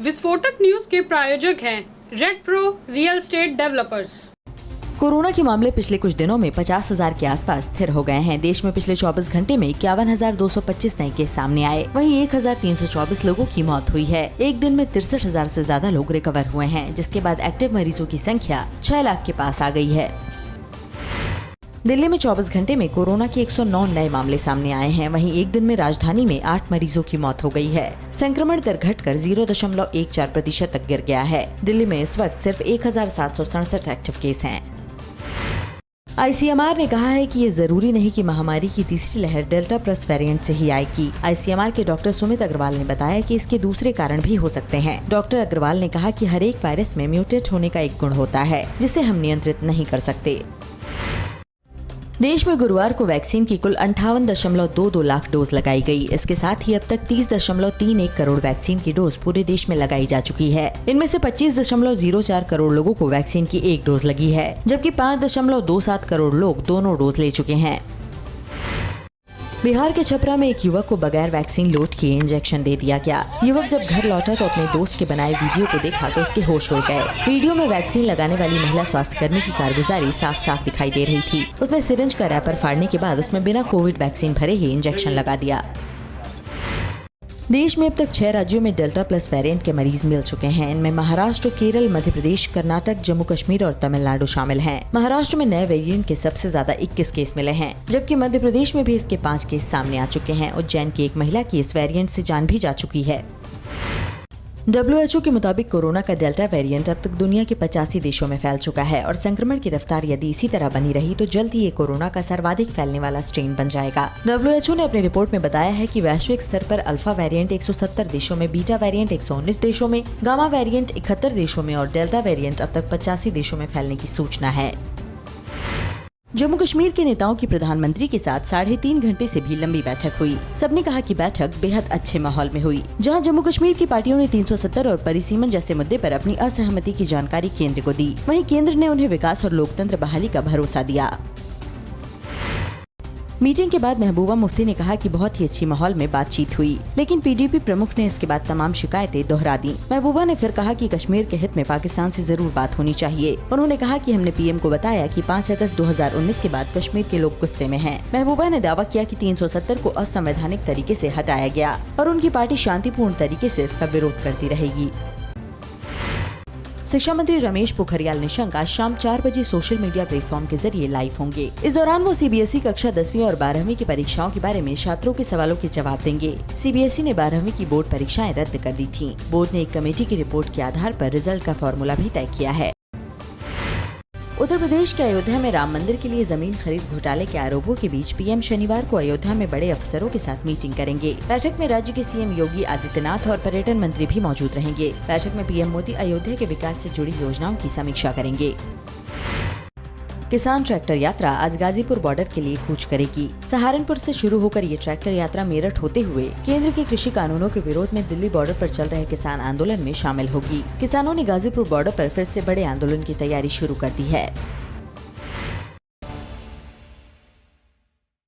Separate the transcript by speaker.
Speaker 1: विस्फोटक न्यूज के प्रायोजक हैं red pro real estate developers.
Speaker 2: Corona के मामले पिछले कुछ दिनों में 50,000 के आसपास स्थिर हो गए हैं। देश में पिछले 24 घंटे में 51,225 नए केस सामने आए। वहीं 1,324 लोगों की मौत हुई है। एक दिन में 63,000 से ज्यादा लोग रिकवर हुए हैं, जिसके बाद एक्टिव मरीजों की संख्या 6 लाख के पास आ गई है। दिल्ली में 24 घंटे में कोरोना के 109 नए मामले सामने आए हैं। वहीं एक दिन में राजधानी में 8 मरीजों की मौत हो गई है। संक्रमण दर घटकर 0.14% तक गिर गया है। दिल्ली में इस वक्त सिर्फ 1,767 एक्टिव केस हैं। ICMR ने कहा है कि ये जरूरी नहीं कि महामारी की तीसरी लहर डेल्टा प्लस वेरिएंट से ही आएगी। ICMR के डॉक्टर सुमित अग्रवाल ने बताया कि इसके दूसरे कारण भी हो सकते हैं। डॉक्टर अग्रवाल ने कहा कि हर एक वायरस में म्यूटेट होने का एक गुण होता है, जिसे हम नियंत्रित नहीं कर सकते। देश में गुरुवार को वैक्सीन की कुल 58.22 लाख डोज लगाई गई। इसके साथ ही अब तक 30.31 करोड़ वैक्सीन की डोज पूरे देश में लगाई जा चुकी है। इनमें से 25.04 करोड़ लोगों को वैक्सीन की एक डोज लगी है, जबकि 5.27 करोड़ लोग दोनों डोज ले चुके हैं। बिहार के छपरा में एक युवक को बगैर वैक्सीन लोड किए इंजेक्शन दे दिया गया। युवक जब घर लौटा तो अपने दोस्त के बनाए वीडियो को देखा तो उसके होश उड़ गए। वीडियो में वैक्सीन लगाने वाली महिला स्वास्थ्य कर्मी की कारगुजारी साफ साफ दिखाई दे रही थी। उसने सिरिंज का रैपर फाड़ने के बाद उसमें बिना कोविड वैक्सीन भरे ही इंजेक्शन लगा दिया। देश में अब तक 6 राज्यों में डेल्टा प्लस वेरिएंट के मरीज मिल चुके हैं। इनमें महाराष्ट्र, केरल, मध्य प्रदेश, कर्नाटक, जम्मू कश्मीर और तमिलनाडु शामिल हैं। महाराष्ट्र में नए वेरिएंट के सबसे ज्यादा 21 केस मिले हैं, जबकि मध्य प्रदेश में भी इसके 5 केस सामने आ चुके हैं। उज्जैन की एक महिला की इस वेरिएंट से जान भी जा चुकी है। WHO के मुताबिक कोरोना का डेल्टा वेरिएंट अब तक दुनिया के 85 देशों में फैल चुका है और संक्रमण की रफ्तार यदि इसी तरह बनी रही तो जल्द ही ये कोरोना का सर्वाधिक फैलने वाला स्ट्रेन बन जाएगा। WHO ने अपनी रिपोर्ट में बताया है कि वैश्विक स्तर पर अल्फा वेरिएंट 170 देशों में, बीटा वेरिएंट 119 देशों में, गामा वेरिएंट 71 देशों में और डेल्टा वेरिएंट अब तक 85 देशों में फैलने की सूचना है। जम्मू कश्मीर के नेताओं की प्रधानमंत्री के साथ 3.5 घंटे से भी लंबी बैठक हुई। सबने कहा कि बैठक बेहद अच्छे माहौल में हुई, जहां जम्मू कश्मीर की पार्टियों ने 370 और परिसीमन जैसे मुद्दे पर अपनी असहमति की जानकारी केंद्र को दी। वहीं केंद्र ने उन्हें विकास और लोकतंत्र बहाली का भरोसा दिया। मीटिंग के बाद महबूबा मुफ्ती ने कहा कि बहुत ही अच्छी माहौल में बातचीत हुई, लेकिन PDP प्रमुख ने इसके बाद तमाम शिकायतें दोहरा दी। महबूबा ने फिर कहा कि कश्मीर के हित में पाकिस्तान से जरूर बात होनी चाहिए। उन्होंने कहा कि हमने PM को बताया कि 5 अगस्त 2019 के बाद कश्मीर के लोग गुस्से में हैं। महबूबा ने दावा किया कि 370 को असंवैधानिक तरीके से हटाया गया और उनकी पार्टी शांतिपूर्ण तरीके से इसका विरोध करती रहेगी। शिक्षा मंत्री रमेश पोखरियाल निशंक आज शाम 4 बजे सोशल मीडिया प्लेटफॉर्म के जरिए लाइव होंगे। इस दौरान वो CBSE कक्षा 10वीं और 12वीं की परीक्षाओं के बारे में छात्रों के सवालों के जवाब देंगे। CBSE ने 12वीं की बोर्ड परीक्षाएं रद्द कर दी थीं। बोर्ड ने एक कमेटी की रिपोर्ट के आधार पर रिजल्ट का फॉर्मूला भी तय किया है। उत्तर प्रदेश के अयोध्या में राम मंदिर के लिए जमीन खरीद घोटाले के आरोपों के बीच PM शनिवार को अयोध्या में बड़े अफसरों के साथ मीटिंग करेंगे। बैठक में राज्य के CM योगी आदित्यनाथ और पर्यटन मंत्री भी मौजूद रहेंगे। बैठक में PM मोदी अयोध्या के विकास से जुड़ी योजनाओं की समीक्षा करेंगे। किसान ट्रैक्टर यात्रा आज गाजीपुर बॉर्डर के लिए कूच करेगी। सहारनपुर से शुरू होकर ये ट्रैक्टर यात्रा मेरठ होते हुए केंद्र के कृषि कानूनों के विरोध में दिल्ली बॉर्डर पर चल रहे किसान आंदोलन में शामिल होगी। किसानों ने गाजीपुर बॉर्डर पर फिर से बड़े आंदोलन की तैयारी शुरू कर दी है।